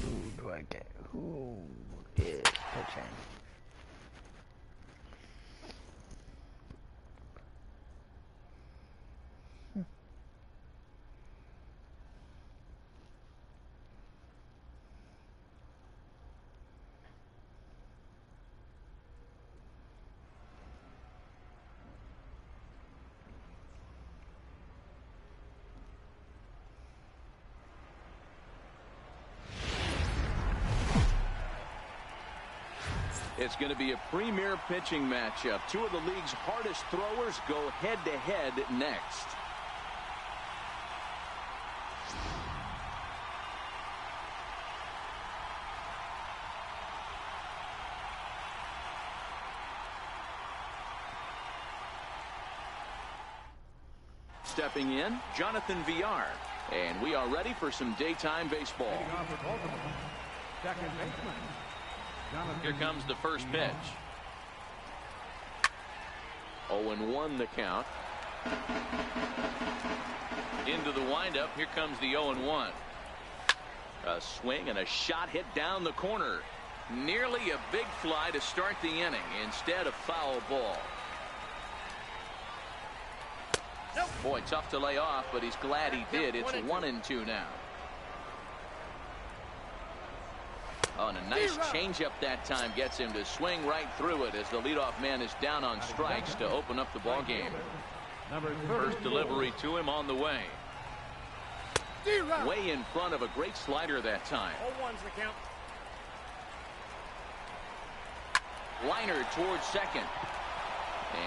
Who do I get? Who is pitching? It's going to be a premier pitching matchup. Two of the league's hardest throwers go head-to-head next. Stepping in, Jonathan Villar. And we are ready for some daytime baseball. Here comes the first pitch. 0-1 the count. Into the windup. Here comes the 0-1. A swing and a shot hit down the corner. Nearly a big fly to start the inning. Instead, a foul ball. Boy, tough to lay off, but he's glad he did. It's 1-2 now. Oh, and a nice changeup that time gets him to swing right through it as the leadoff man is down on strikes to open up the ball game. First delivery to him on the way. Way in front of a great slider that time. 0-1's the count. Liner towards second.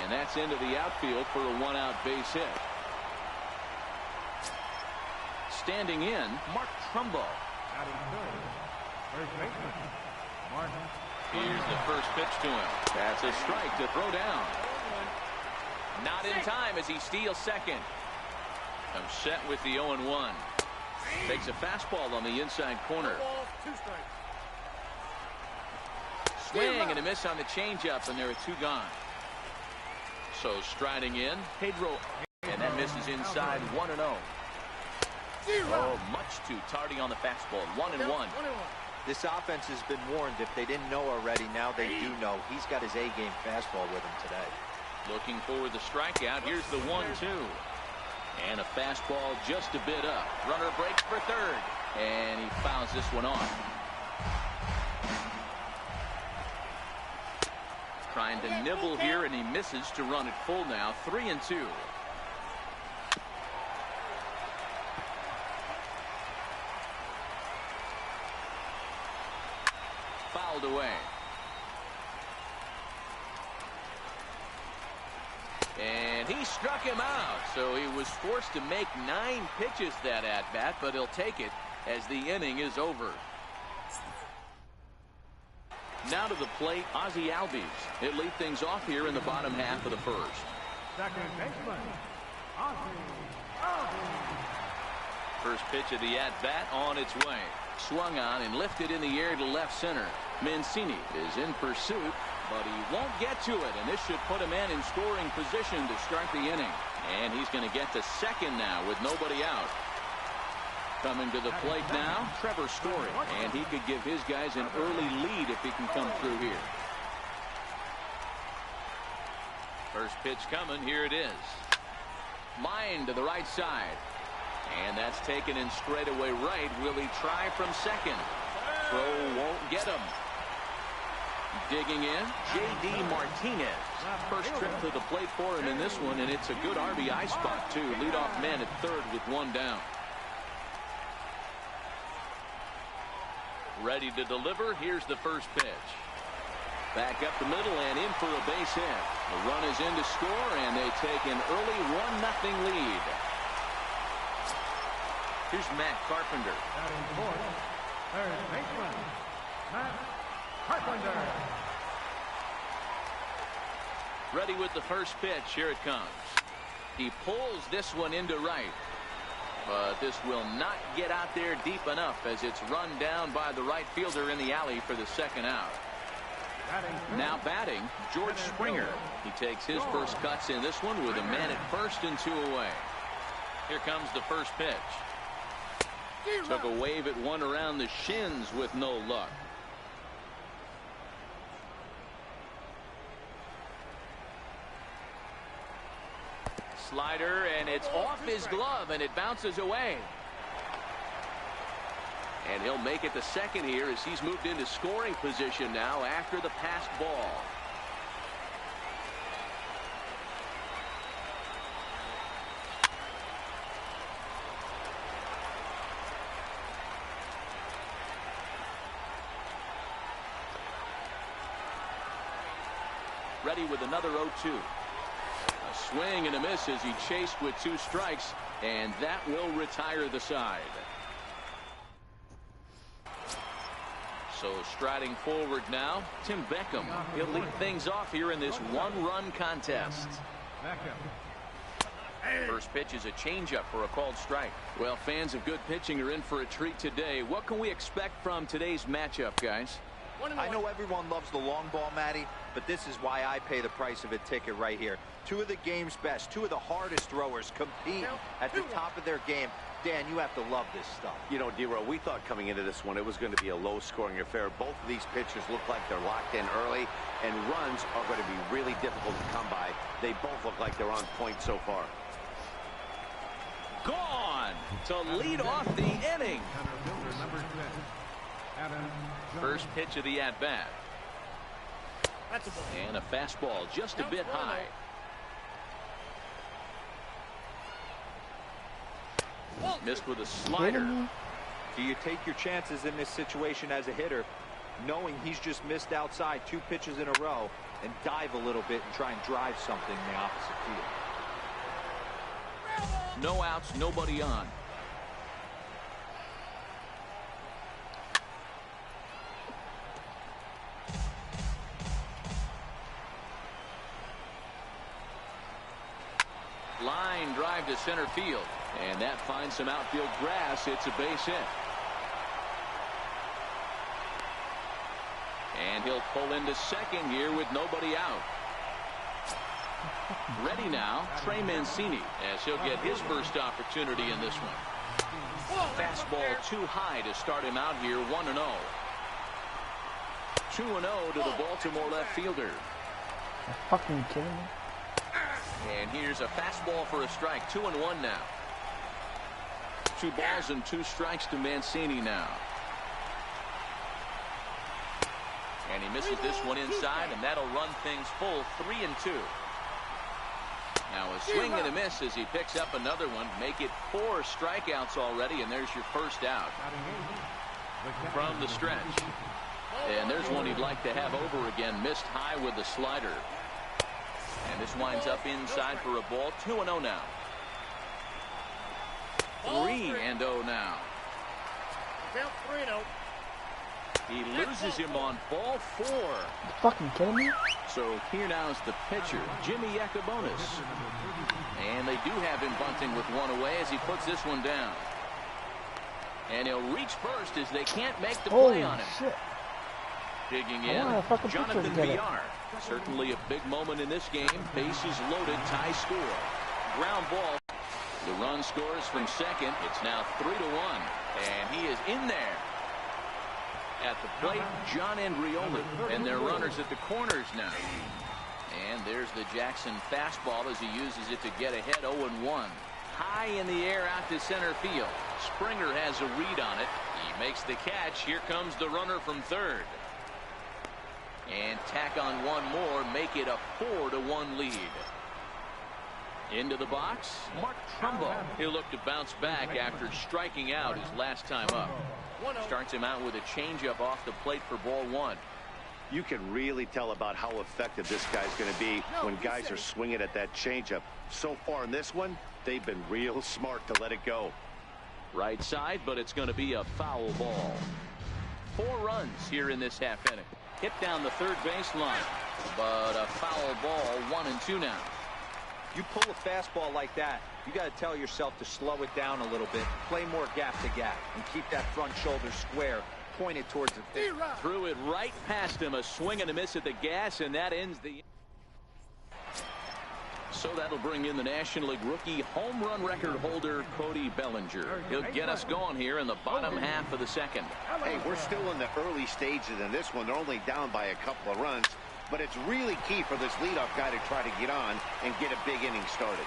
And that's into the outfield for a one-out base hit. Standing in, Mark Trumbo. Here's the first pitch to him. That's a strike to throw down. Not in time as he steals second. I'm set with the 0-1. Takes a fastball on the inside corner. Swing and a miss on the changeup, and there are two gone. So striding in, Pedro, and that misses inside 1-0. Oh, much too tardy on the fastball. 1-1. This offense has been warned. If they didn't know already, now they do know. He's got his A-game fastball with him today. Looking for the strikeout. Here's the 1-2. And a fastball just a bit up. Runner breaks for third. And he fouls this one off. Trying to nibble here, and he misses to run it full now. 3-2. Fouled away. And he struck him out. So he was forced to make 9 pitches that at-bat, but he'll take it as the inning is over. Now to the plate, Ozzie Albies. It lead things off here in the bottom half of the first. Second baseman, Ozzie Albies. First pitch of the at-bat on its way. Swung on and lifted in the air to left center. Mancini is in pursuit, but he won't get to it, and this should put a man in scoring position to start the inning. And he's going to get to second now with nobody out. Coming to the plate now, Trevor Story, and he could give his guys an early lead if he can come through here. First pitch coming, here it is. Line to the right side. And that's taken in straightaway right. Will he try from second? Throw won't get him. Digging in, J.D. Martinez. First trip to the plate for him in this one, and it's a good RBI spot, too. Leadoff man at third with one down. Ready to deliver. Here's the first pitch. Back up the middle and in for a base hit. The run is in to score, and they take an early 1-0 lead. Here's Matt Carpenter. Third baseman, Matt Carpenter. Ready with the first pitch. Here it comes. He pulls this one into right. But this will not get out there deep enough as it's run down by the right fielder in the alley for the second out. Now batting, George Springer. He takes his first cuts in this one with a man at first and 2 away. Here comes the first pitch. Took a wave at one around the shins with no luck. Slider, and it's off his glove, and it bounces away. And he'll make it the second here as he's moved into scoring position now after the passed ball. Ready with another 0-2. A swing and a miss as he chased with 2 strikes, and that will retire the side. So striding forward now, Tim Beckham. He'll lead things off here in this one-run contest. First pitch is a changeup for a called strike. Well, fans of good pitching are in for a treat today. What can we expect from today's matchup, guys? I know everyone loves the long ball, Matty, but this is why I pay the price of a ticket right here. 2 of the game's best, 2 of the hardest throwers compete at the top of their game. Dan, you have to love this stuff. You know, D-Row, we thought coming into this one it was going to be a low-scoring affair. Both of these pitchers look like they're locked in early, and runs are going to be really difficult to come by. They both look like they're on point so far. Gone to lead off the inning. First pitch of the at-bat. And a fastball just a bit high. Missed with a slider. Do you take your chances in this situation as a hitter, knowing he's just missed outside 2 pitches in a row, and dive a little bit and try and drive something in the opposite field? No outs, nobody on. Line drive to center field, and that finds some outfield grass. It's a base hit. And he'll pull into second here with nobody out. Ready now, Trey Mancini, as he'll get his first opportunity in this one. Fastball too high to start him out here, 1-0. 2-0 to the Baltimore left fielder. Are you fucking kidding me? And here's a fastball for a strike. 2-1 now. 2 balls and 2 strikes to Mancini now. And he misses this one inside, and that'll run things full 3-2. Now a swing and a miss as he picks up another one. Make it 4 strikeouts already, and there's your first out from the stretch. And there's one he'd like to have over again. Missed high with the slider. And this winds up inside for a ball. 2-0 now. 3-0 now. Count 3-0. He loses him on ball 4. Are you fucking kidding me? So here now is the pitcher, Jimmy Yacobonis. And they do have him bunting with 1 away as he puts this one down. And he'll reach first as they can't make the play on him. Shit. Digging in, Jonathan Villar. Certainly a big moment in this game. Bases loaded, tie score. Ground ball. The run scores from second. It's now 3-1. And he is in there. At the plate, John Andrioli. And their runners at the corners now. And there's the Jackson fastball as he uses it to get ahead 0-1. High in the air out to center field. Springer has a read on it. He makes the catch. Here comes the runner from third. And tack on one more, make it a 4-1 lead. Into the box, Mark Trumbo. He'll look to bounce back after striking out his last time up. Starts him out with a changeup off the plate for ball 1. You can really tell about how effective this guy's going to be when guys are swinging at that changeup. So far in this one, they've been real smart to let it go. Right side, but it's going to be a foul ball. 4 runs here in this half inning. Hit down the third baseline, but a foul ball. 1-2 now. You pull a fastball like that, you got to tell yourself to slow it down a little bit, play more gap to gap, and keep that front shoulder square. pointed towards the pitch. Threw it right past him. A swing and a miss at the gas, and that ends the... So that'll bring in the National League rookie home run record holder, Cody Bellinger. He'll get us going here in the bottom half of the second. Hey, we're still in the early stages in this one. They're only down by a couple of runs. But it's really key for this leadoff guy to try to get on and get a big inning started.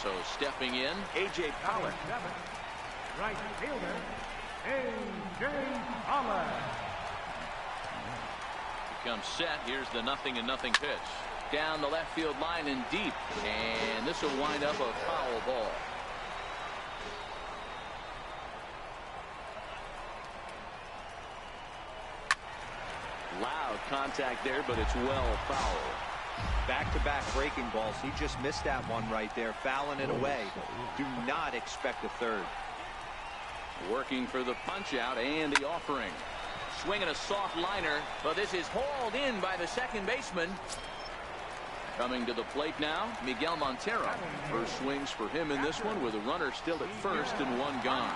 So stepping in, A.J. Pollock. Right fielder, A.J. Pollock. Comes set. Here's the 0-0 pitch. Down the left field line and deep. And this will wind up a foul ball. Loud contact there, but it's well foul. Back-to-back breaking balls. He just missed that one right there, fouling it away. Do not expect a third. Working for the punch out and the offering. Swinging a soft liner, but this is hauled in by the second baseman. Coming to the plate now, Miguel Montero. First swings for him in this one with a runner still at first and one gone.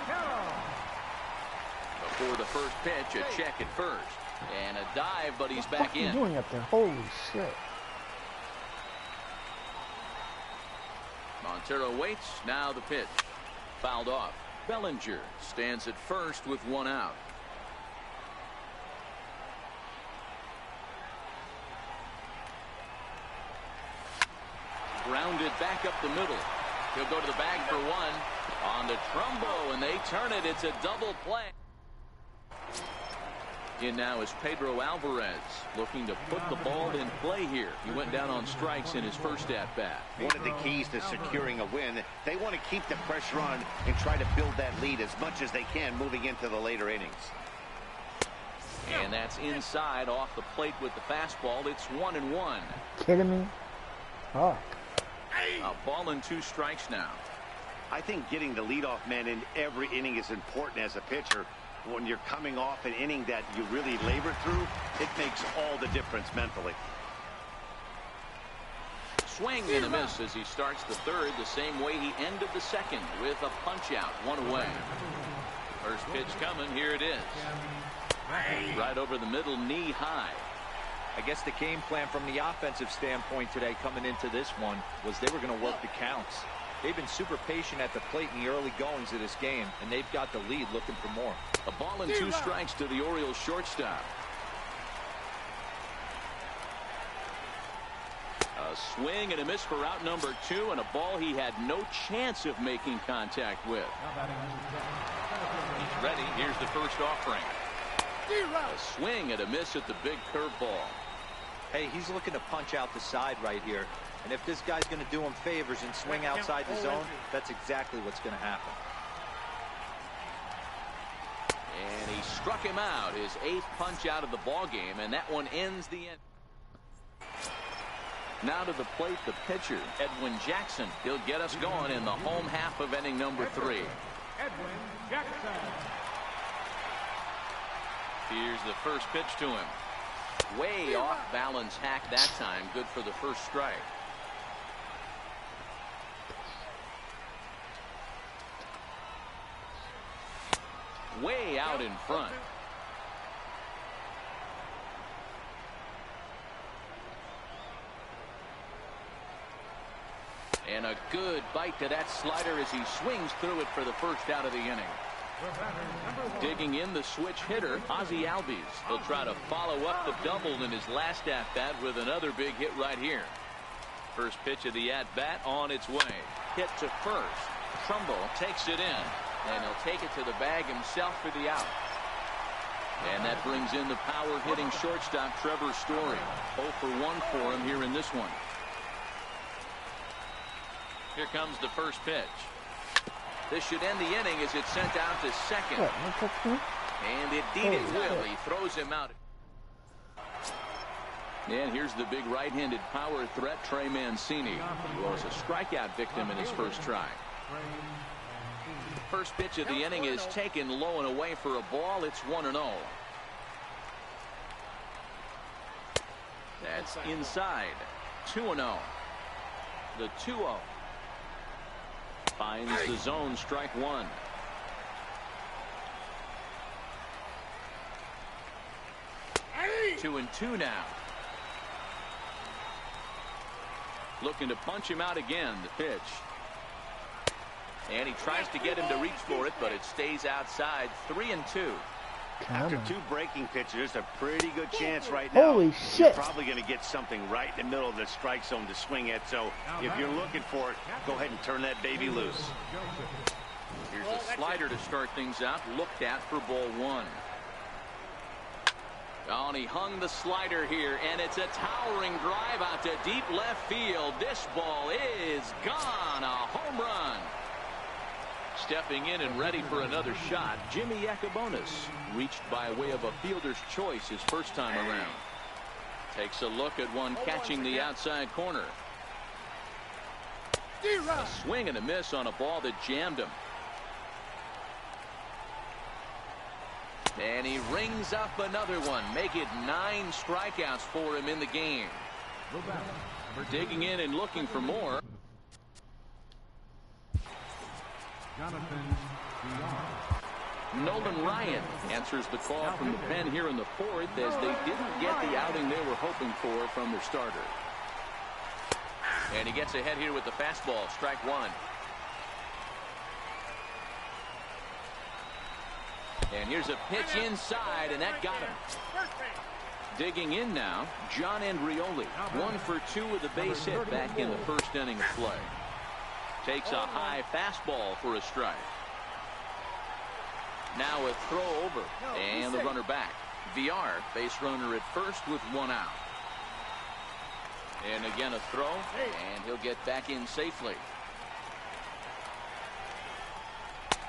Before the first pitch, a check at first. And a dive, but he's back in. What are you doing up there? Holy shit. Montero waits. Now the pitch. Fouled off. Bellinger stands at first with one out. Grounded back up the middle. He'll go to the bag for one. On the Trumbo, and they turn it. It's a double play. In now is Pedro Alvarez, looking to put the ball in play here. He went down on strikes in his first at-bat. One of the keys to securing a win, they want to keep the pressure on and try to build that lead as much as they can moving into the later innings. And that's inside off the plate with the fastball. It's 1-1. Kidding me? Fuck. A ball and 2 strikes now. I think getting the leadoff man in every inning is important as a pitcher. When you're coming off an inning that you really labored through, it makes all the difference mentally. Swing and a miss as he starts the third the same way he ended the second with a punch out, one away. First pitch coming. Here it is. Right over the middle, knee high. I guess the game plan from the offensive standpoint today coming into this one was they were going to work the counts. They've been super patient at the plate in the early goings of this game, and they've got the lead looking for more. A ball and 2 strikes to the Orioles shortstop. A swing and a miss for out number 2, and a ball he had no chance of making contact with. He's ready. Here's the first offering. A swing and a miss at the big curveball. Hey, he's looking to punch out the side right here. And if this guy's going to do him favors and swing outside the zone, that's exactly what's going to happen. And he struck him out, his 8th punch out of the ball game, and that one ends the end. Now to the plate, the pitcher, Edwin Jackson. He'll get us going in the home half of inning number 3. Edwin Jackson. Here's the first pitch to him. Way off balance hack that time. Good for the first strike. Way out in front. And a good bite to that slider as he swings through it for the first out of the inning. Digging in the switch hitter, Ozzie Albies. He'll try to follow up the double in his last at-bat with another big hit right here. First pitch of the at-bat on its way. Hit to first. Trumbo takes it in, and he'll take it to the bag himself for the out. And that brings in the power-hitting shortstop, Trevor Story. 0 for 1 for him here in this one. Here comes the first pitch. This should end the inning as it's sent out to second. And indeed it will. He throws him out. And here's the big right-handed power threat, Trey Mancini, who was a strikeout victim in his first try. First pitch of the inning is taken low and away for a ball. It's 1-0. That's inside. 2-0. The 2-0. Finds the zone, strike one. Two and two now. Looking to punch him out again. The pitch. And he tries to get him to reach for it, but it stays outside. 3 and 2. After two breaking pitches, a pretty good chance right now. Holy shit. You're probably going to get something right in the middle of the strike zone to swing at. So if you're looking for it, go ahead and turn that baby loose. Here's a slider to start things out. Looked at for ball one. Oh, and he hung the slider here, and it's a towering drive out to deep left field. This ball is gone. A home run. Stepping in and ready for another shot, Jimmy Yacobonis reached by way of a fielder's choice his first time around. Takes a look at one catching the outside corner. A swing and a miss on a ball that jammed him. And he rings up another one. Make it 9 strikeouts for him in the game. Digging in and looking for more. Nolan Ryan answers the call from the pen here in the fourth as they didn't get the outing they were hoping for from their starter. And he gets ahead here with the fastball. Strike one. And here's a pitch inside, and that got him. Digging in now, John Andrioli. 1 for 2 with a base hit back in the first inning of play. Takes a high fastball for a strike. Now a throw over, and the runner back. VR, base runner at first with 1 out. And again a throw, and he'll get back in safely.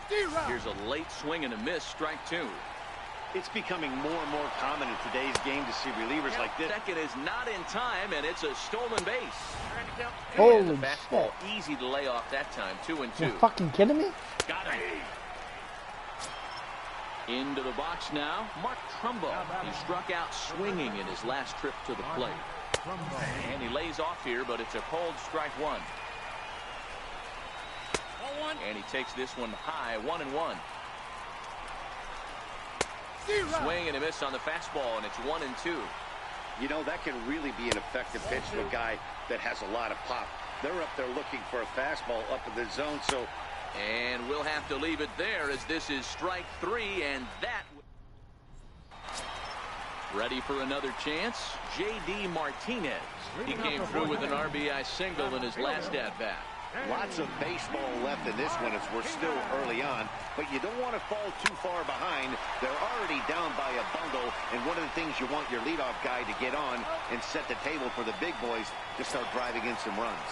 Here's a late swing and a miss, strike 2. It's becoming more and more common in today's game to see relievers like this. Second is not in time, and it's a stolen base. Holy and the fastball shit. easy to lay off that time. 2 and 2. You fucking kidding me? Got him. Into the box now, Mark Trumbo. He struck out swinging in his last trip to the plate. And he lays off here, but it's a cold strike 1. And he takes this one high, 1-1. Swing and a miss on the fastball, and it's 1 and 2. You know, that can really be an effective pitch to a guy that has a lot of pop. They're up there looking for a fastball up in the zone, so. And we'll have to leave it there as this is strike 3, and that. Ready for another chance, J.D. Martinez. He came through with an RBI single in his last at-bat. Lots of baseball left in this one as we're still early on, but you don't want to fall too far behind. They're already down by a bundle, and one of the things you want your leadoff guy to get on and set the table for the big boys to start driving in some runs.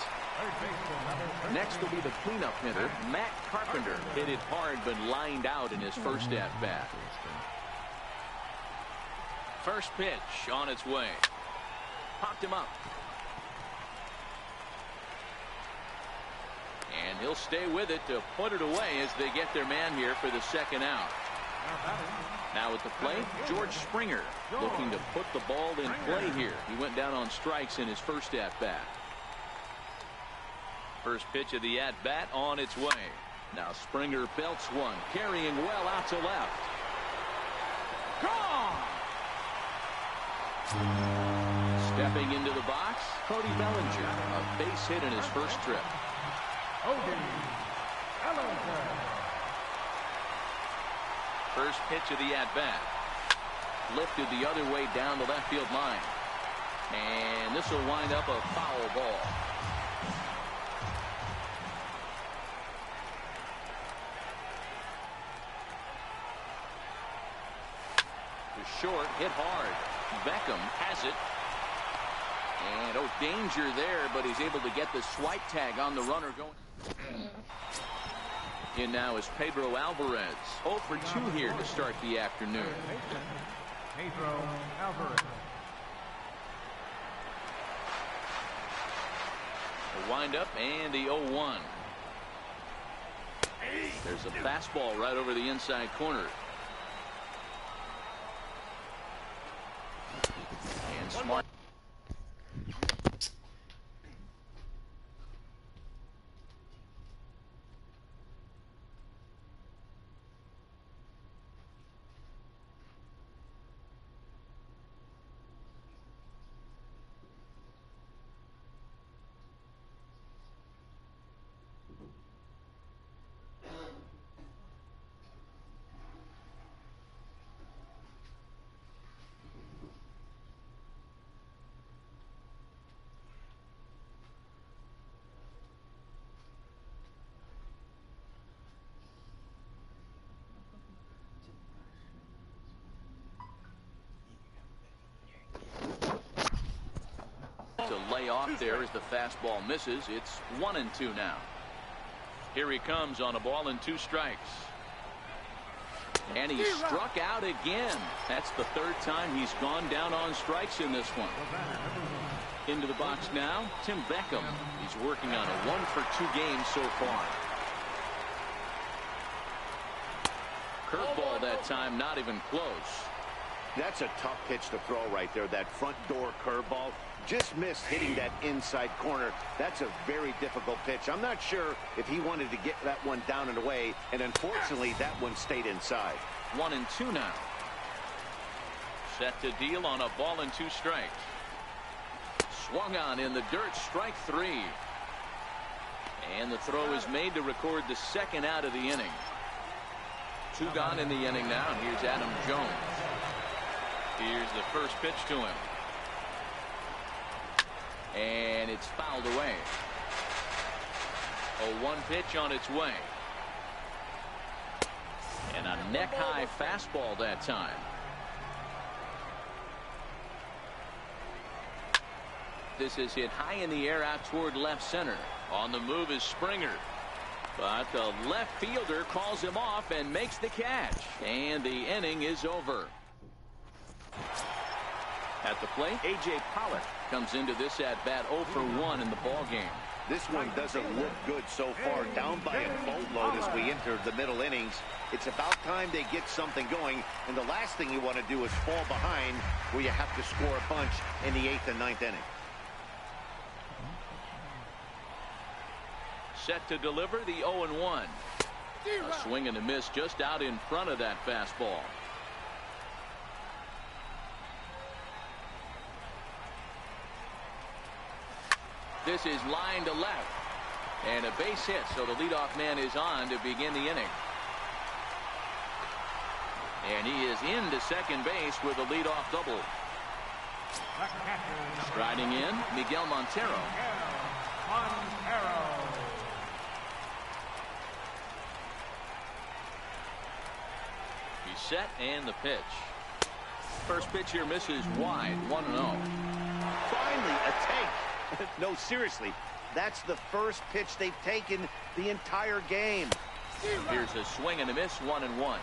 Next will be the cleanup hitter, Matt Carpenter. Hit it hard but lined out in his first at-bat. First pitch on its way. Popped him up. And he'll stay with it to put it away as they get their man here for the second out. Now at the plate, George Springer looking to put the ball in play here. He went down on strikes in his first at-bat. First pitch of the at-bat on its way. Now Springer belts one, carrying well out to left. Gone! Stepping into the box, Cody Bellinger, a base hit in his first trip. First pitch of the at-bat. Lifted the other way down the left field line. And this will wind up a foul ball. Short, hit hard. Beckham has it. And oh, danger there, but he's able to get the swipe tag on the runner going. In now is Pedro Alvarez. 0 for 2 here to start the afternoon. Pedro Alvarez. The windup and the 0-1. There's a fastball right over the inside corner. And Smart. off there as the fastball misses. It's 1-2 now. Here he comes on a ball and 2 strikes. And he struck out again. That's the 3rd time he's gone down on strikes in this one. Into the box now, Tim Beckham. He's working on a 1-for-2 game so far. Curveball that time, not even close. That's a tough pitch to throw right there. That front door curveball just missed hitting that inside corner. That's a very difficult pitch. I'm not sure if he wanted to get that one down and away, and unfortunately that one stayed inside. 1-2 now. Set to deal on a ball and 2 strikes. Swung on in the dirt, strike 3. And the throw is made to record the 2nd out of the inning. 2 gone in the inning now, and here's Adam Jones. Here's the first pitch to him. And it's fouled away. A 1 pitch on its way. And a neck-high fastball that time. This is hit high in the air out toward left center. On the move is Springer. But the left fielder calls him off and makes the catch. And the inning is over. At the plate, A.J. Pollock comes into this at-bat 0 for 1 in the ballgame. This one doesn't look good so far. Down by a boatload as we enter the middle innings. It's about time they get something going. And the last thing you want to do is fall behind where you have to score a bunch in the 8th and 9th inning. Set to deliver the 0-1. A swing and a miss just out in front of that fastball. This is line to left. And a base hit, so the leadoff man is on to begin the inning. And he is into second base with a leadoff double. Striding in, Miguel Montero. He's set and the pitch. First pitch here misses wide, 1-0. Finally a take. No, seriously, that's the first pitch they've taken the entire game. Here's a swing and a miss, 1-1.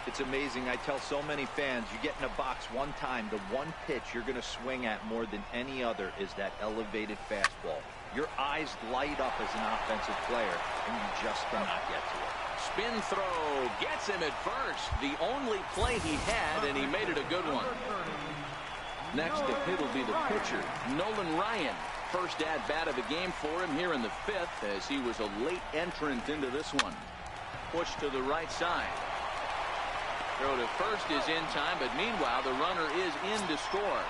It's amazing. I tell so many fans, you get in a box one time, the one pitch you're going to swing at more than any other is that elevated fastball. Your eyes light up as an offensive player, and you just cannot get to it. Spin throw gets him at first. The only play he had, and he made it a good one. Next to hit will be the pitcher, Nolan Ryan. First at-bat of the game for him here in the 5th, as he was a late entrant into this one. Push to the right side. Throw to first is in time, but meanwhile the runner is in to score.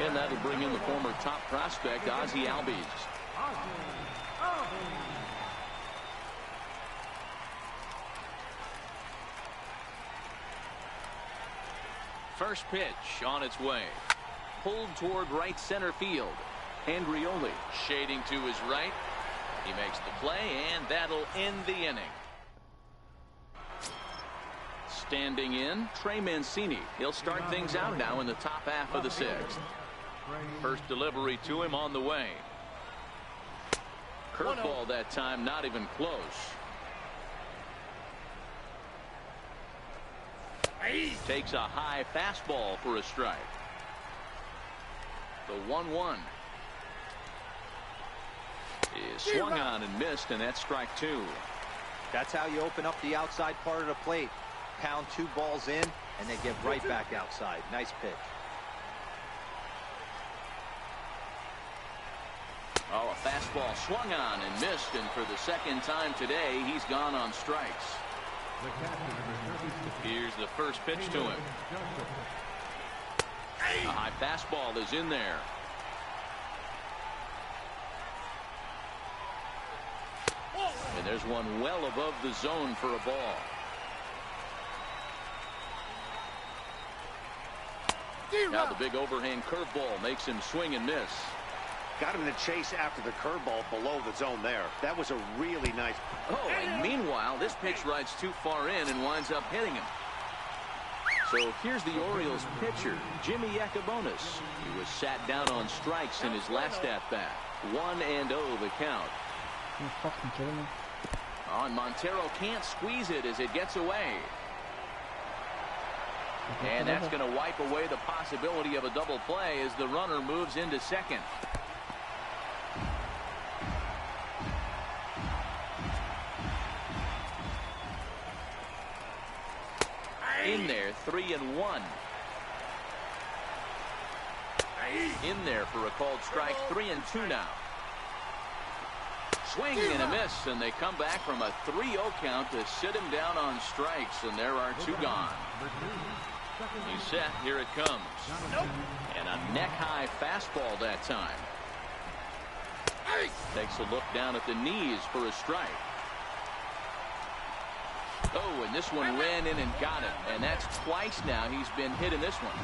And that'll bring in the former top prospect, Ozzie Albies. First pitch on its way. Pulled toward right center field. Andrioli shading to his right. He makes the play, and that'll end the inning. Standing in, Trey Mancini. He'll start things out now in the top half of the 6th. First delivery to him on the way. Curveball that time, not even close. Takes a high fastball for a strike. The 1-1 is swung on and missed, and that's strike 2. That's how you open up the outside part of the plate. Pound 2 balls in, and they get right back outside. Nice pitch. Oh, a fastball swung on and missed, and for the 2nd time today, he's gone on strikes. Here's the first pitch to him. A high fastball is in there. And there's one well above the zone for a ball. Now the big overhand curveball makes him swing and miss. Got him to chase after the curveball below the zone there. That was a really nice. Oh, and meanwhile, this pitch rides too far in and winds up hitting him. So So here's the Orioles pitcher, Jimmy Yacabonis. He was sat down on strikes in his last at-bat. 1-0 the count. You fucking kidding me? And Montero can't squeeze it as it gets away. And that's going to wipe away the possibility of a double play as the runner moves into second. In there, 3-1. In there for a called strike, 3-2 now. Swing and a miss, and they come back from a 3-0 count to sit him down on strikes, and there are 2 gone. He's set, here it comes. And a neck-high fastball that time. Takes a look down at the knees for a strike. Oh, and this one ran in and got it, and that's twice now he's been hit in this one.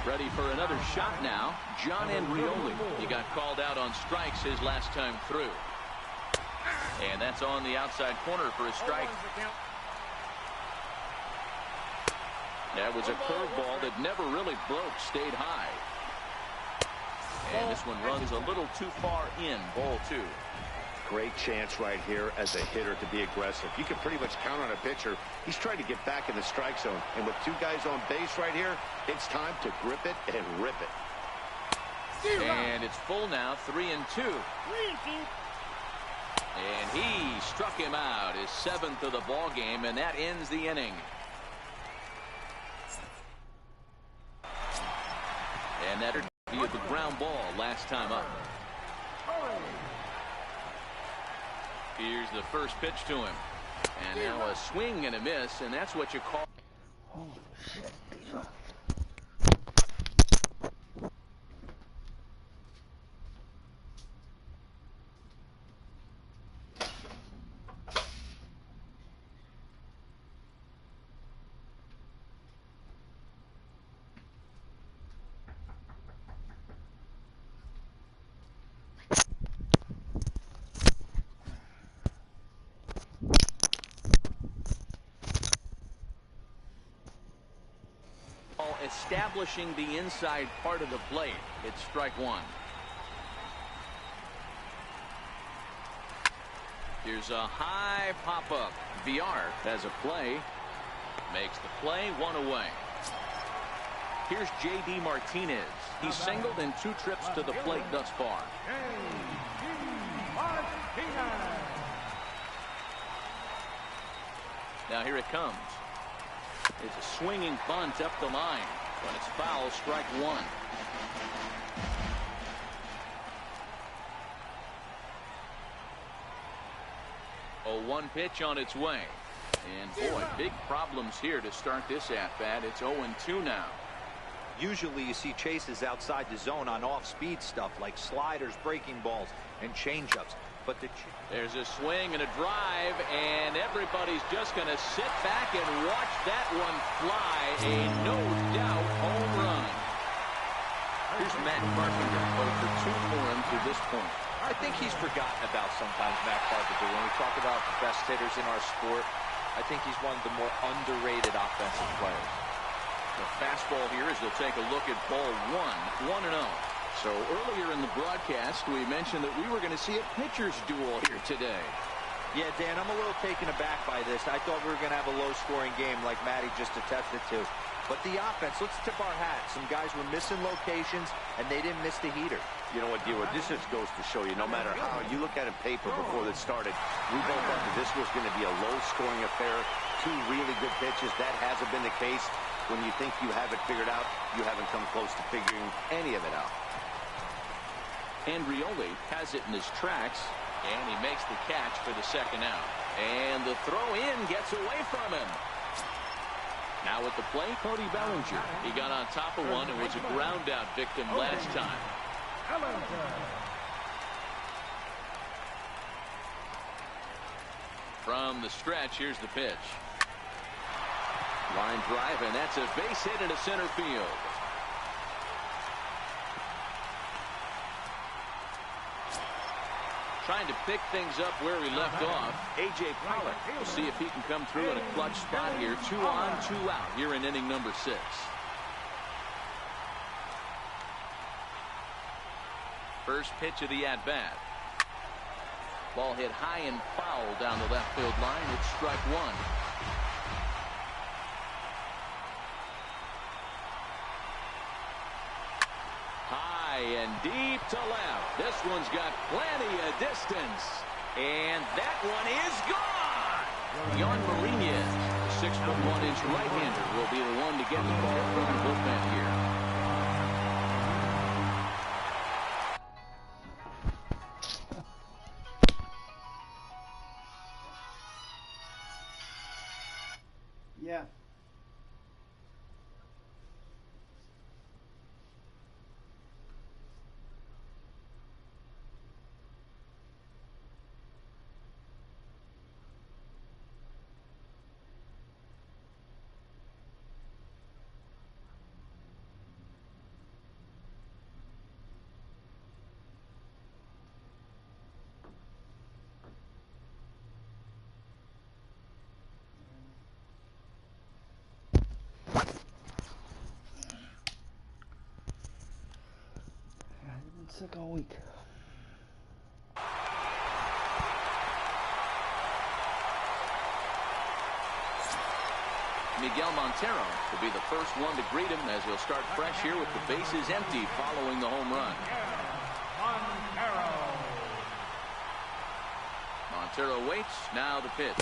Ready for another shot now, John Andrioli. He got called out on strikes his last time through. And that's on the outside corner for a strike. That was a curveball that never really broke, stayed high. And this one runs a little too far in, ball 2. Great chance right here as a hitter to be aggressive. You can pretty much count on a pitcher. He's trying to get back in the strike zone. And with 2 guys on base right here, it's time to grip it and rip it. And it's full now, 3-2. And he struck him out, his 7th of the ball game, and that ends the inning. And that would be the ground ball last time up. Here's the first pitch to him. And now a swing and a miss, and that's what you call. Oh, shit. Establishing the inside part of the plate. It's strike 1. Here's a high pop-up. VR has a play. Makes the play, 1 away. Here's J.D. Martinez. He's singled in 2 trips to the plate thus far. Now here it comes. It's a swinging bunt up the line. When it's foul, strike 1. Oh, 1 pitch on its way. And boy, big problems here to start this at-bat. It's 0-2 now. Usually you see chases outside the zone on off-speed stuff like sliders, breaking balls, and changeups. But there's a swing and a drive, and everybody's just going to sit back and watch that one fly. A no-doubt home run. Here's Matt Carpenter, 0 for 2 for him to this point. I think he's forgotten about sometimes, Matt Carpenter. When we talk about the best hitters in our sport, I think he's one of the more underrated offensive players. The fastball here as they'll take a look at ball 1, 1-0. So earlier in the broadcast, we mentioned that we were going to see a pitcher's duel here today. Yeah, Dan, I'm a little taken aback by this. I thought we were going to have a low-scoring game like Matty just attested to. But the offense, let's tip our hats. Some guys were missing locations, and they didn't miss the heater. You know what, Dewar, this just goes to show you, no matter how you look at it paper before this started, we both thought that this was going to be a low-scoring affair. 2 really good pitches. That hasn't been the case. When you think you have it figured out, you haven't come close to figuring any of it out. Andrioli has it in his tracks, and he makes the catch for the 2nd out. And the throw in gets away from him. Now at the plate, Cody Bellinger. He got on top of one and was a ground out victim last time. From the stretch, here's the pitch. Line drive, and that's a base hit into center field. Trying to pick things up where he left off. A.J. Pollock. We'll see if he can come through in a clutch spot here. 2 on, 2 out here in inning number 6. First pitch of the at-bat. Ball hit high and foul down the left field line. It's strike 1. High and deep to left. This one's got plenty of distance. And that one is gone. Yon Marinez, the 6'1" right-hander, will be the one to get the ball from the bullpen here. Yeah. Sick all week. Miguel Montero will be the first one to greet him as he'll start fresh here with the bases empty following the home run. Montero waits. Now the pitch.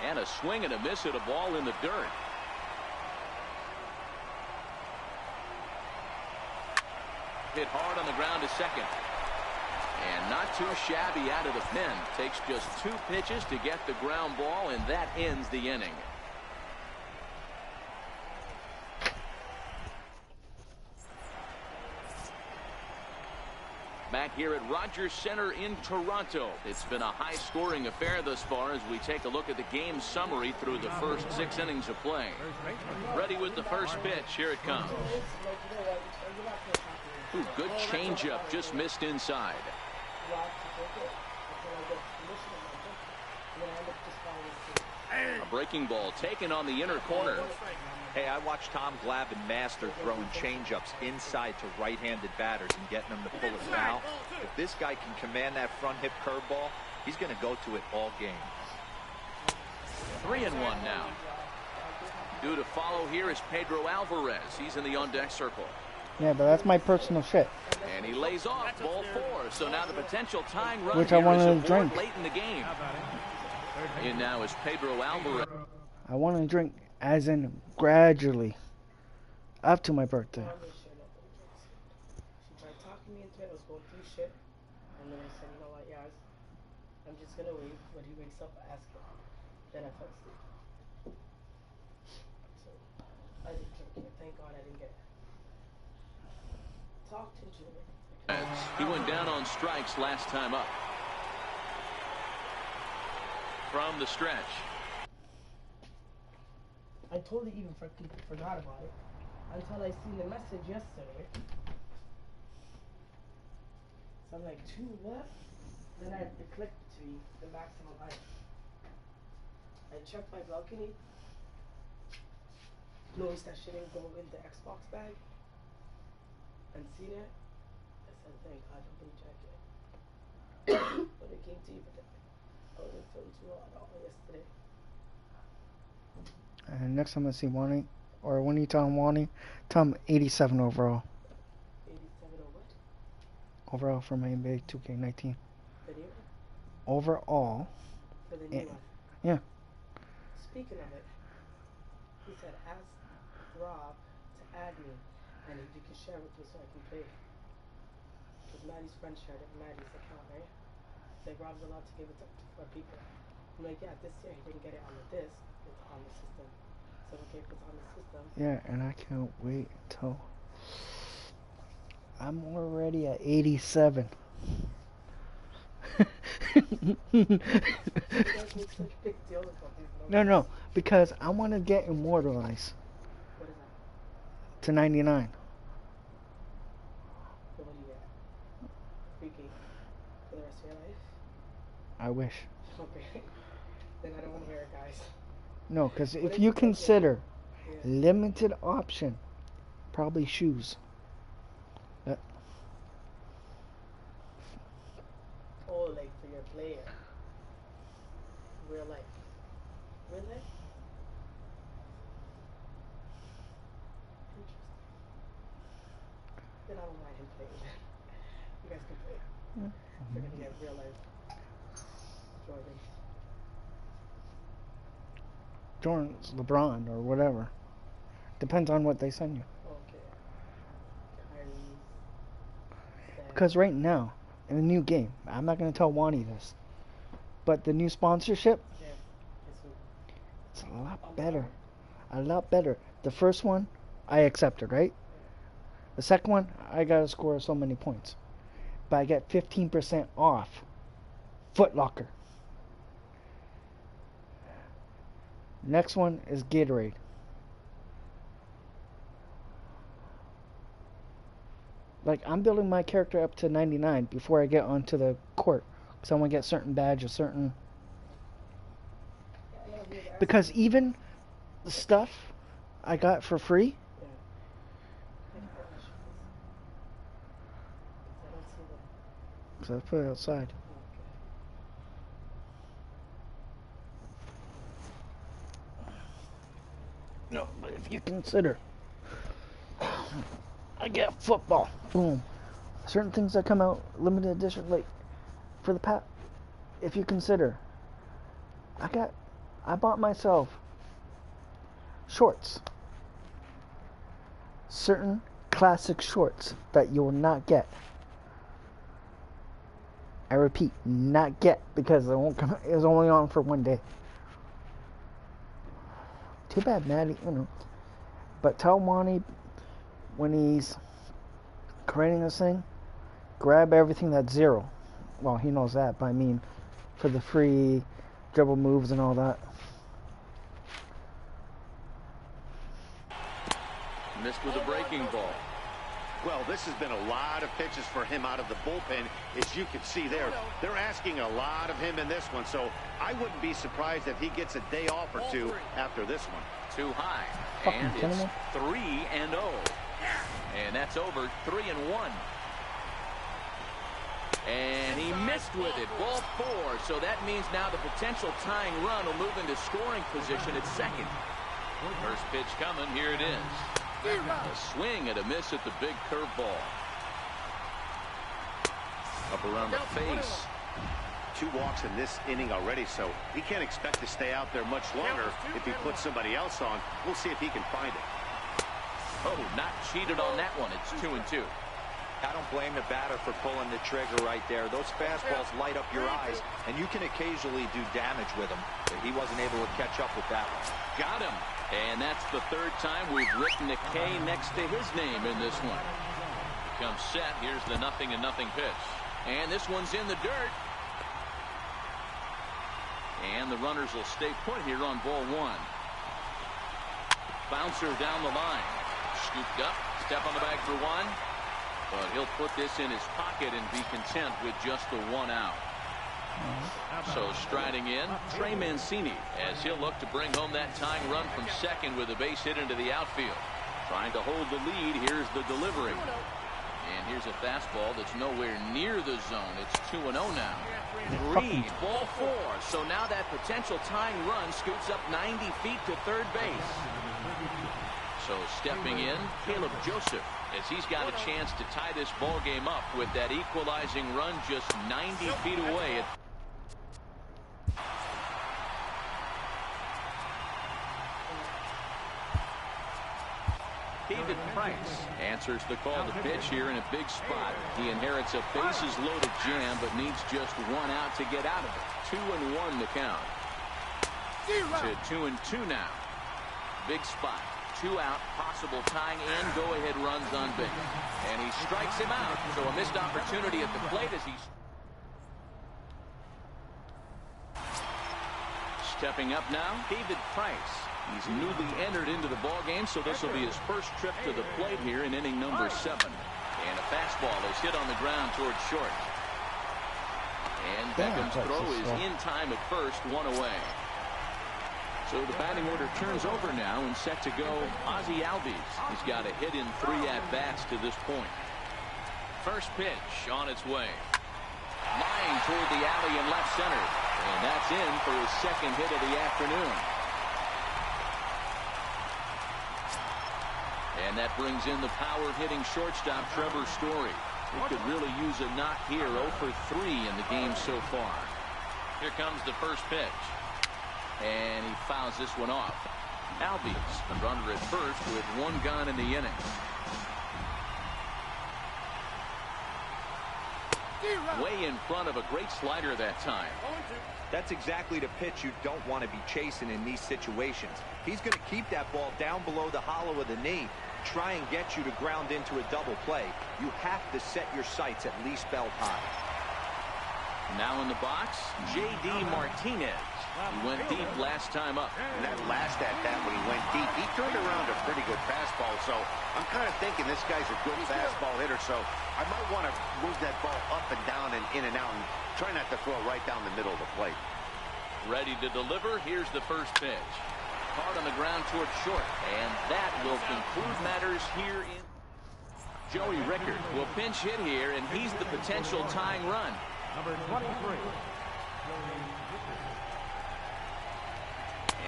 And a swing and a miss at a ball in the dirt. Hit hard on the ground to second. And not too shabby out of the pen. Takes just 2 pitches to get the ground ball, and that ends the inning. Back here at Rogers Center in Toronto. It's been a high-scoring affair thus far as we take a look at the game summary through the first 6 innings of play. Ready with the first pitch. Here it comes. Ooh, good changeup, just missed inside. A breaking ball taken on the inner corner. Hey, I watched Tom Glavine master throwing changeups inside to right-handed batters and getting them to pull it foul. If this guy can command that front hip curveball, he's going to go to it all game. 3-1 now. Due to follow here is Pedro Alvarez. He's in the on-deck circle. Yeah, but that's my personal shit. And he lays off ball 4. So now the potential tying run Which I wanted to drink late in the game. In now is Pedro Alvarez. I want to drink as in gradually up to my birthday. She tried talking me into it. I was going through shit. And then I said, you know what, Yaz, I'm just going to wait. When he wakes up, ask him. Then I fell asleep. So I didn't drink it. Thank God I didn't get talked into it. He went down on strikes last time up. From the stretch. I totally even forgot about it until I seen the message yesterday. So I'm like, 2 left. Then it clicked to me the maximum height. I checked my balcony. Noticed that shit didn't go in the Xbox bag. And seen it. I said, thank God, nobody checked it. But it came to you, but I wasn't feeling too hot all yesterday. And next time I see Wani, or when you tell him Wani, tell him 87 overall. 87 or what? Overall for my NBA 2K19. The new one? Overall. For the new one? Yeah. Speaking of it, he said, ask Rob to add me, and if you can share with me so I can play. Because Maddie's friend shared it, Maddie's account, right? Like, Rob's allowed to give it to for people. I'm like, yeah, this year he didn't get it on the disc, it's on the system. So, okay, if it's on the system. Yeah, and I can't wait until I'm already at 87. No, because I want to get immortalized. What is that? To 99. So what do you get? Free cake. For the rest of your life? I wish. Okay. Then I don't want to hear it, guys. No, because What if if you you broke your consider Yeah. limited option, probably shoes. Oh, like for your player. Real life. Real life? Interesting. Then I don't mind him playing. You guys can play. We're gonna get real life Jordans. Jordan's LeBron or whatever. Depends on what they send you. Okay. Kyrie's. Because right now, in the new game, I'm not going to tell Wani this, but the new sponsorship, Yeah. it's a lot better. A lot better. The first one, I accepted, right? The second one, I got to score so many points. But I get 15% off Foot Locker. Next one is Gatorade. Like, I'm building my character up to 99 before I get onto the court. Because I want to get certain badges, certain... Because even the stuff I got for free... So I put it outside. No, but if you consider... I get football. Boom. Certain things that come out limited edition, like for the pat. If you consider, I bought myself shorts. Certain classic shorts that you will not get. I repeat, not get, because it won't come. It was only on for one day. Too bad, Maddie. You know. But tell Wani, when he's creating this thing, grab everything that's zero. Well, he knows that, but I mean, for the free dribble moves and all that. Missed with a breaking ball. Well, this has been a lot of pitches for him out of the bullpen. As you can see there, they're asking a lot of him in this one, so I wouldn't be surprised if he gets a day off or two after this one. Too high. Fucking And it's gentlemen. 3-0. And that's over 3-1. And he missed with it. Ball 4. So that means now the potential tying run will move into scoring position at second. First pitch coming. Here it is. A swing and a miss at the big curveball. Up around the face. 2 walks in this inning already, so he can't expect to stay out there much longer if he puts somebody else on. We'll see if he can find it. Oh, not cheated on that one. It's 2-2. I don't blame the batter for pulling the trigger right there. Those fastballs light up your eyes, and you can occasionally do damage with them. But he wasn't able to catch up with that one. Got him. And that's the third time we've written a K next to his name in this one. Comes set. Here's the 0-0 pitch. And this one's in the dirt. And the runners will stay put here on ball 1. Bouncer down the line. Scooped up. Step on the bag for 1. But he'll put this in his pocket and be content with just the 1 out. So striding in, Trey Mancini, as he'll look to bring home that tying run from second with a base hit into the outfield. Trying to hold the lead. Here's the delivery. And here's a fastball that's nowhere near the zone. It's 2-0 now. 3, ball 4. So now that potential tying run scoots up 90 feet to third base. So stepping in, Caleb Joseph, as he's got a chance to tie this ball game up with that equalizing run just 90 feet away. David Price answers the call to pitch here in a big spot. He inherits a bases-loaded jam, but needs just 1 out to get out of it. 2-1 the count. To 2-2 now. Big spot. 2 out, possible tying and go-ahead runs on base. And he strikes him out. So a missed opportunity at the plate as he's stepping up now. David Price. He's newly entered into the ball game, so this will be his first trip to the plate here in inning number 7. And a fastball is hit on the ground towards short. Beckham's throw is in time at first, one away. So the batting order turns over now and set to go Ozzie Albies. He's got a hit in 3 at-bats to this point. First pitch on its way. Line toward the alley in left center. And that's in for his second hit of the afternoon. And that brings in the power-hitting shortstop Trevor Story. He could really use a knock here. 0 for 3 in the game so far. Here comes the first pitch. And he fouls this one off. Albies, the runner at first with 1 gone in the inning. Way in front of a great slider that time. That's exactly the pitch you don't want to be chasing in these situations. He's going to keep that ball down below the hollow of the knee, try and get you to ground into a double play. You have to set your sights at least belt high. Now in the box, J.D. Martinez. He went deep last time up. And that last at-bat when he went deep, he turned around a pretty good fastball. So I'm kind of thinking this guy's a good fastball hitter. So I might want to move that ball up and down and in and out and try not to throw right down the middle of the plate. Ready to deliver. Here's the first pitch. Hard on the ground toward short. And that will conclude matters here in. Joey Rickard will pinch hit here, and he's the potential tying run. Number 23.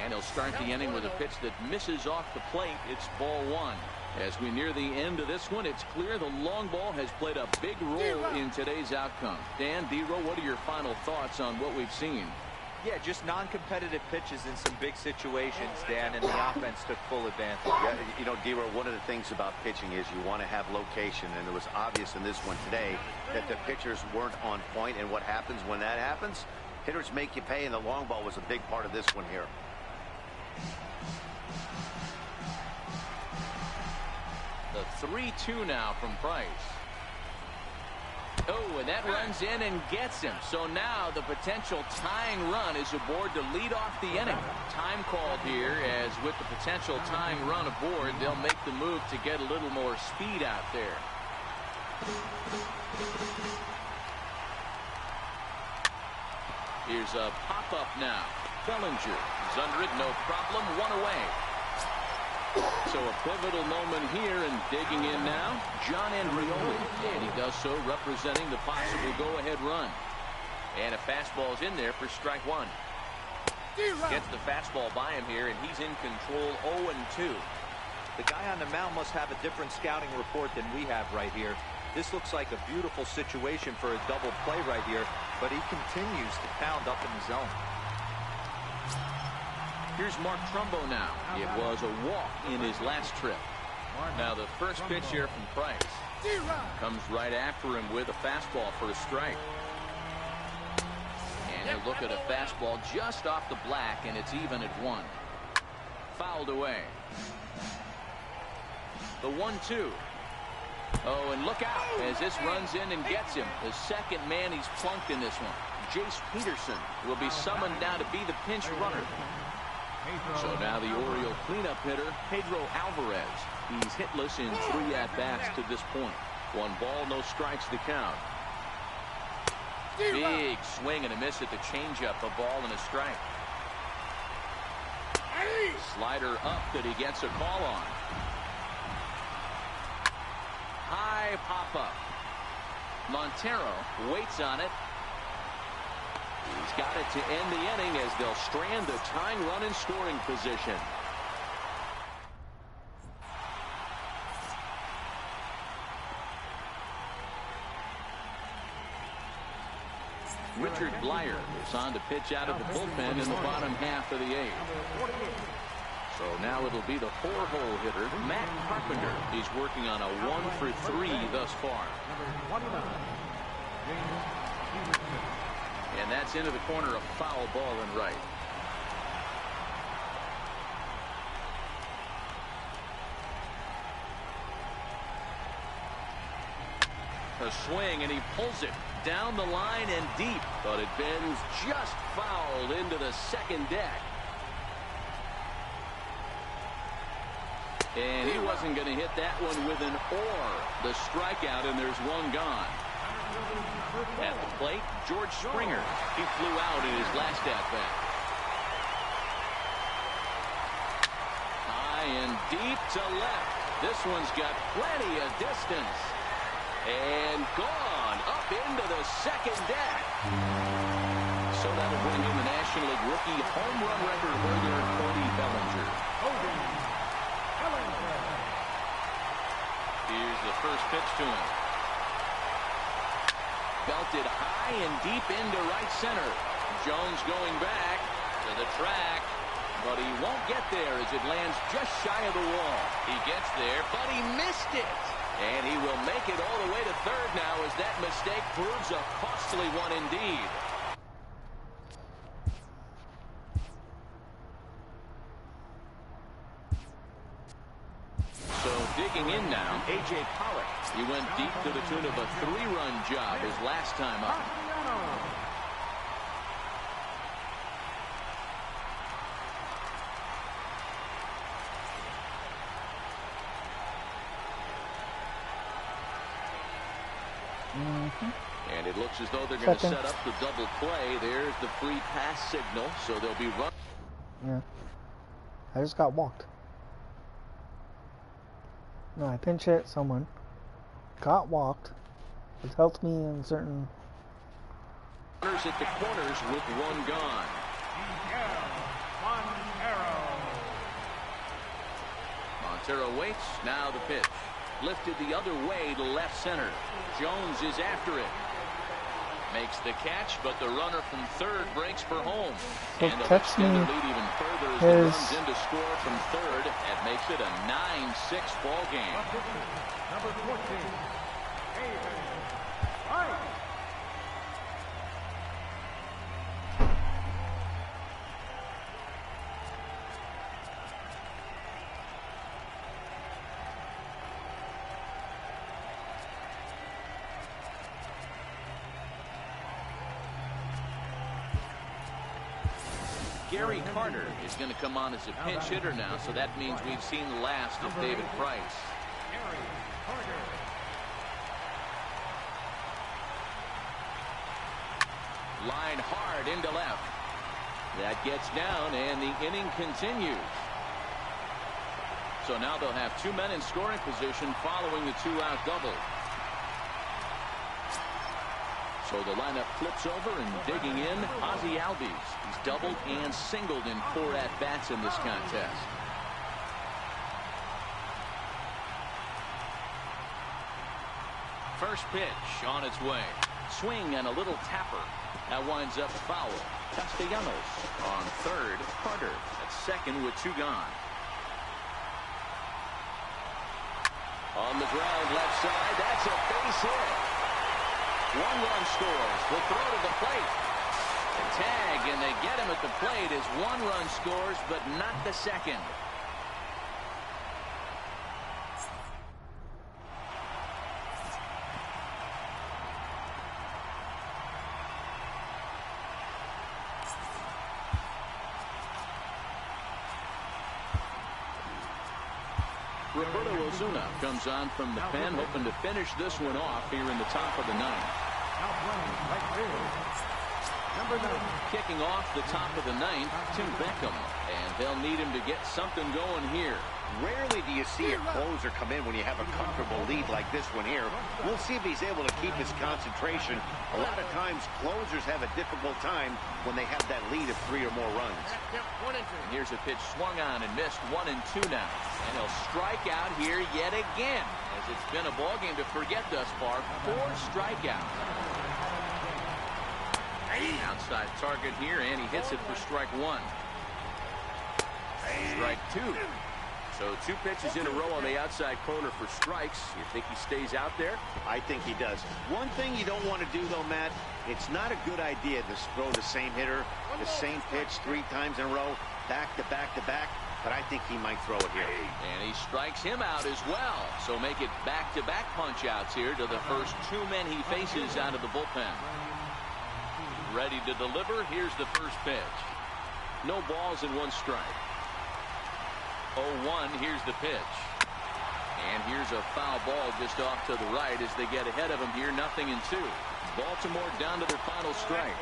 And he'll start the inning with a pitch that misses off the plate. It's ball 1. As we near the end of this one, it's clear the long ball has played a big role in today's outcome. Dan, D-Row, what are your final thoughts on what we've seen? Yeah, just non-competitive pitches in some big situations, Dan, and the offense took full advantage. Yeah, you know, D-Row, one of the things about pitching is you want to have location, and it was obvious in this one today that the pitchers weren't on point, and what happens when that happens? Hitters make you pay, and the long ball was a big part of this one here. The 3-2 now from Price. Oh, and that runs in and gets him. So now the potential tying run is aboard to lead off the inning. Time called here, as with the potential tying run aboard, they'll make the move to get a little more speed out there. Here's a pop-up now. Bellinger is under it, no problem, 1 away. So a pivotal moment here, and digging in now, John Andrioli. And he does so representing the possible go-ahead run. And a fastball's in there for strike 1. Gets the fastball by him here, and he's in control 0-2. The guy on the mound must have a different scouting report than we have right here. This looks like a beautiful situation for a double play right here, but he continues to pound up in the zone. Here's Mark Trumbo now. It was a walk in his last trip. Now the first pitch here from Price comes right after him with a fastball for a strike. And he'll look at a fastball just off the black, and it's even at 1. Fouled away. The 1-2. Oh, and look out as this runs in and gets him. The second man he's plunked in this one. Jace Peterson will be summoned now to be the pinch runner. So now the Oriole cleanup hitter, Pedro Alvarez. He's hitless in 3 at-bats to this point. 1 ball, no strikes to count. Big swing and a miss at the changeup, a ball and a strike. Slider up that he gets a call on. High pop-up. Montero waits on it. He's got it to end the inning as they'll strand the tying run in scoring position. Richard Blyer is on to pitch out of the bullpen in the bottom half of the 8th. So now it'll be the 4-hole hitter, Matt Carpenter. He's working on a 1 for 3 thus far. And that's into the corner, a foul ball and right. A swing, and he pulls it down the line and deep, but it bends just fouled into the second deck. And he wasn't going to hit that one with an or. The strikeout, and there's 1 gone. At the plate, George Springer. He flew out in his last at-bat. High and deep to left. This one's got plenty of distance. And gone up into the second deck. So that'll bring in the National League rookie home run record holder, Cody Bellinger. Here's the first pitch to him. Belted high and deep into right center. Jones going back to the track, but he won't get there as it lands just shy of the wall. He gets there, but he missed it. And he will make it all the way to third now as that mistake proves a costly one indeed. So digging in now, A.J. Pollock. He went deep to the tune of a 3-run job his last time up. And it looks as though they're going to set up the double play. There's the free pass signal, so they'll be run. Yeah. I just got walked. No, I pinch hit someone. Got walked. It helped me in certain... Runners at the corners with one gone. Montero waits. Now the pitch. Lifted the other way to left center. Jones is after it. Makes the catch, but the runner from third breaks for home. So and they'll catch extend me the lead even further as he runs in to score from third. That makes it a 9-6 ball game. Number 14, Gary Carter is going to come on as a pinch hitter now, so that means we've seen the last of David Price. Line hard into left. That gets down, and the inning continues. So now they'll have 2 men in scoring position following the 2-out double. So the lineup flips over, and digging in, Ozzie Albies. He's doubled and singled in 4 at-bats in this contest. First pitch on its way. Swing and a little tapper. That winds up foul. Castellanos on third. Carter at second with 2 gone. On the ground left side. That's a base hit. 1 run scores. The throw to the plate. The tag, and they get him at the plate as 1 run scores, but not the second. Roberto Osuna comes on from the pen, hoping to finish this one off here in the top of the 9th. Kicking off the top of the 9th, Tim Beckham, and they'll need him to get something going here. Rarely do you see a closer come in when you have a comfortable lead like this one here. We'll see if he's able to keep his concentration. A lot of times, closers have a difficult time when they have that lead of 3 or more runs. And here's a pitch swung on and missed. 1 and 2 now. And he'll strike out here yet again, as it's been a ball game to forget thus far. 4 strikeouts. Outside target here, and he hits it for strike 1. Strike 2. So 2 pitches in a row on the outside corner for strikes. You think he stays out there? I think he does. One thing you don't want to do, though, Matt, it's not a good idea to throw the same hitter, the same pitch 3 times in a row, back to back to back. But I think he might throw it here. And he strikes him out as well. So make it back-to-back punch-outs here to the first 2 men he faces out of the bullpen. Ready to deliver. Here's the first pitch. No balls and 1 strike. 0-1. Here's the pitch. And here's a foul ball just off to the right as they get ahead of him here, 0-2. Baltimore down to their final strike.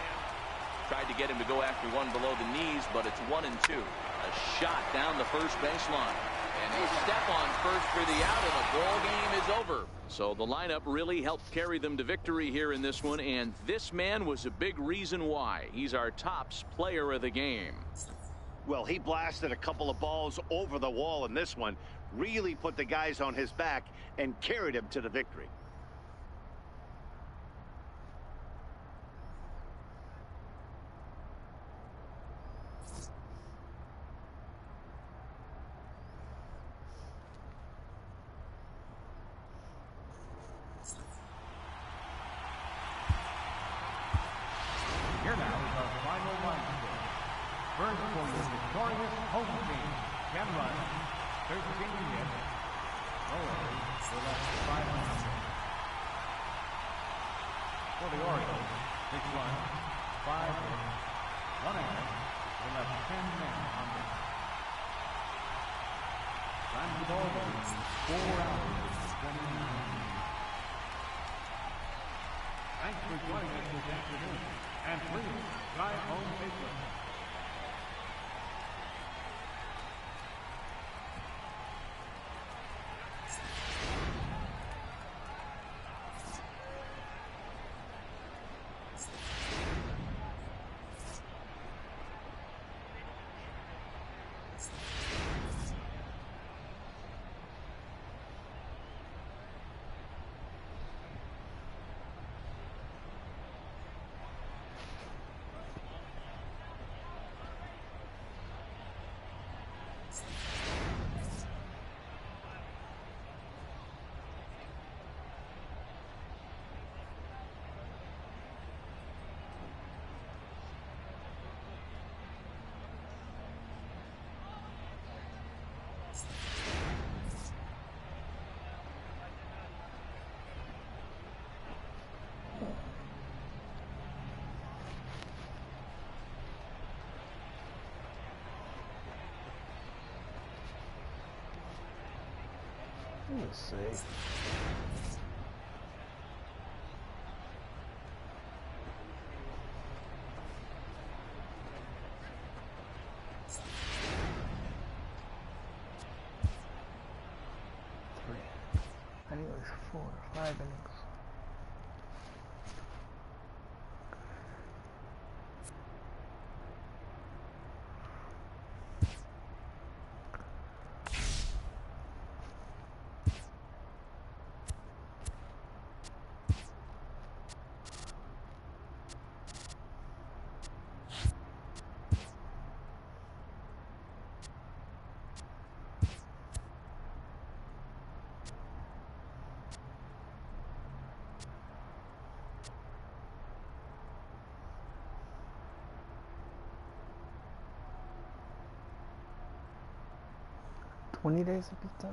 Tried to get him to go after one below the knees, but it's 1-2. A shot down the first baseline. And a step on first for the out, and the ball game is over. So the lineup really helped carry them to victory here in this one, and this man was a big reason why. He's our tops player of the game. Well, he blasted a couple of balls over the wall in this one, really put the guys on his back and carried him to the victory. Here now is our final line score. First for your victorious home team, Ken Run, 13 hits. Rollers were left 5 runs. For the Orioles, 6 runs, 5 hits, 1 error. They left 10 men on base. Time to ball game, 4 hours, 29. Thanks for joining us this afternoon. And please, drive home safely. Let's see. I think it was 4 or 5 innings. $20 a pizza?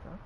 Huh?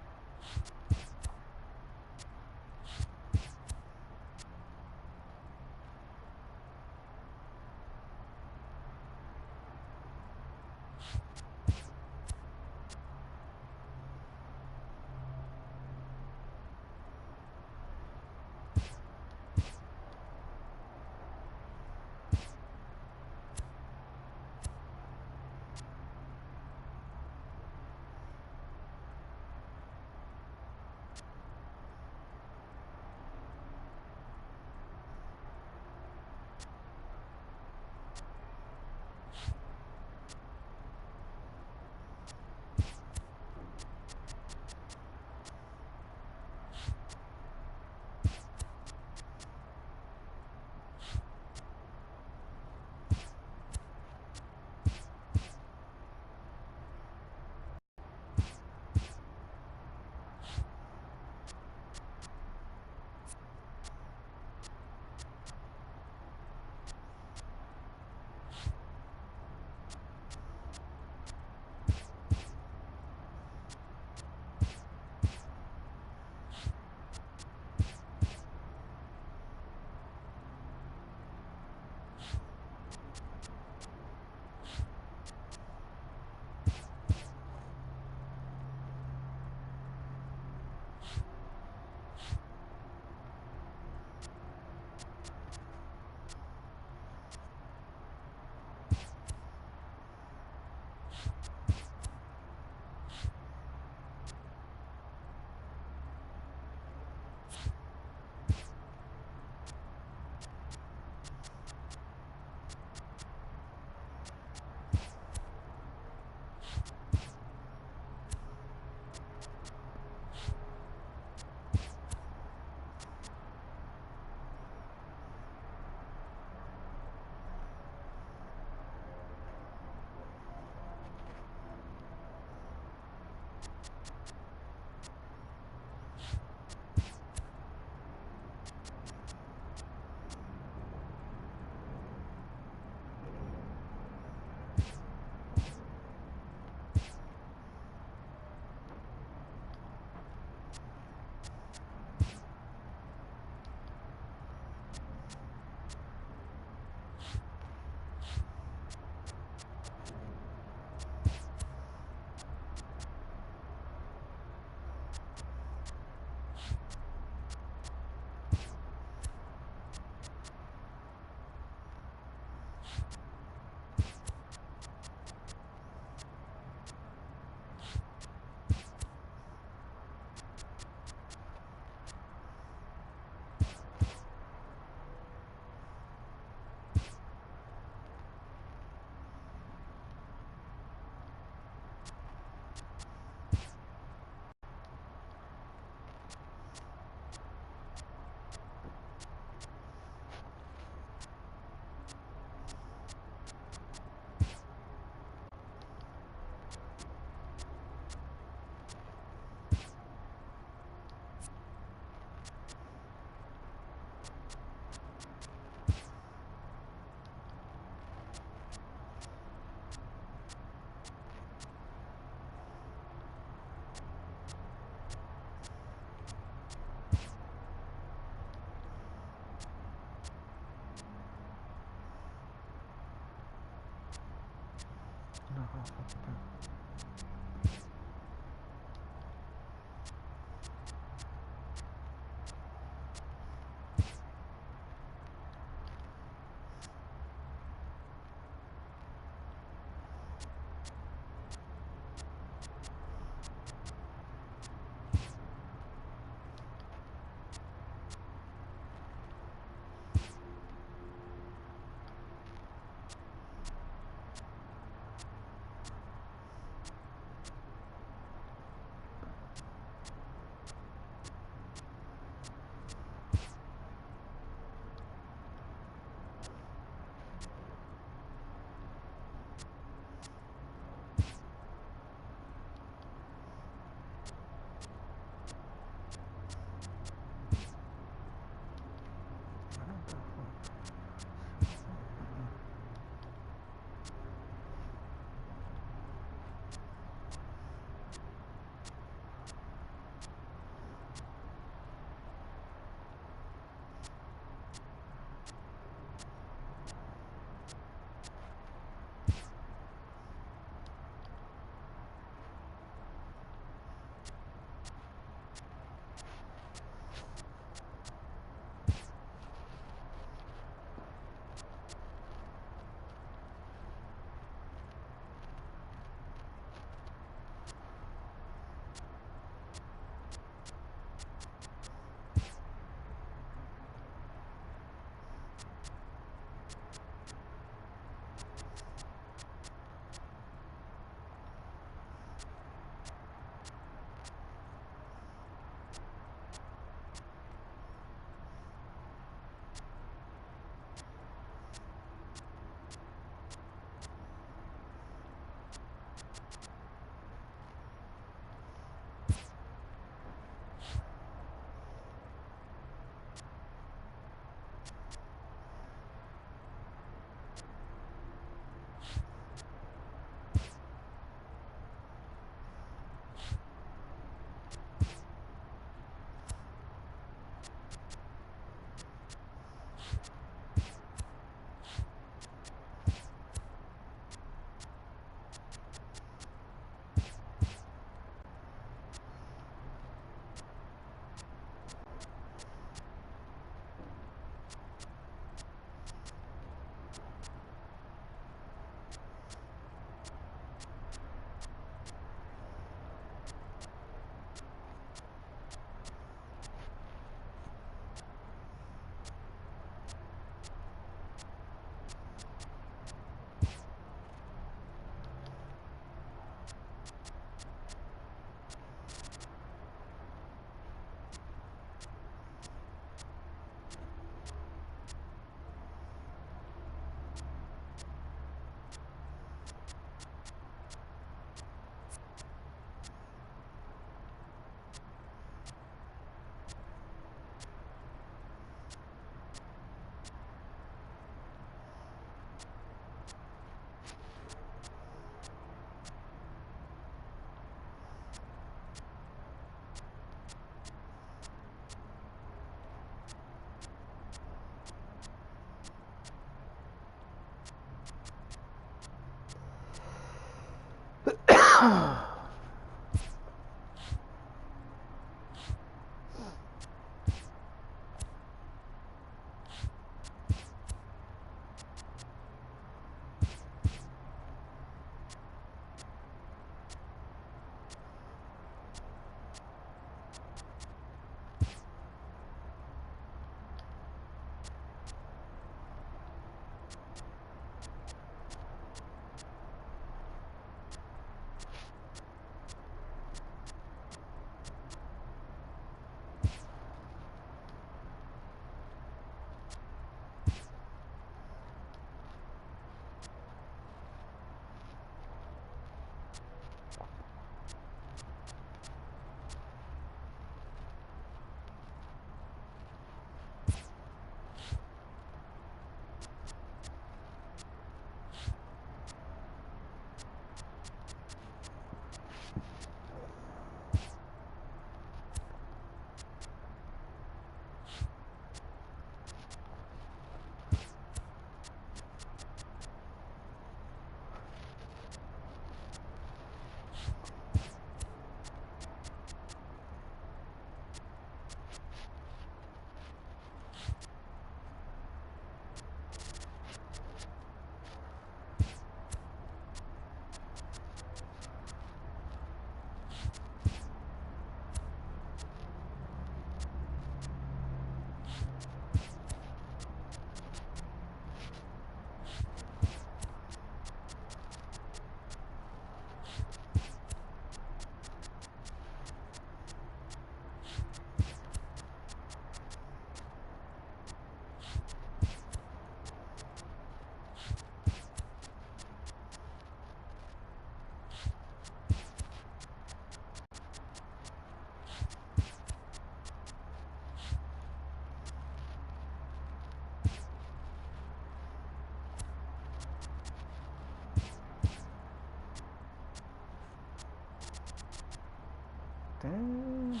Damn.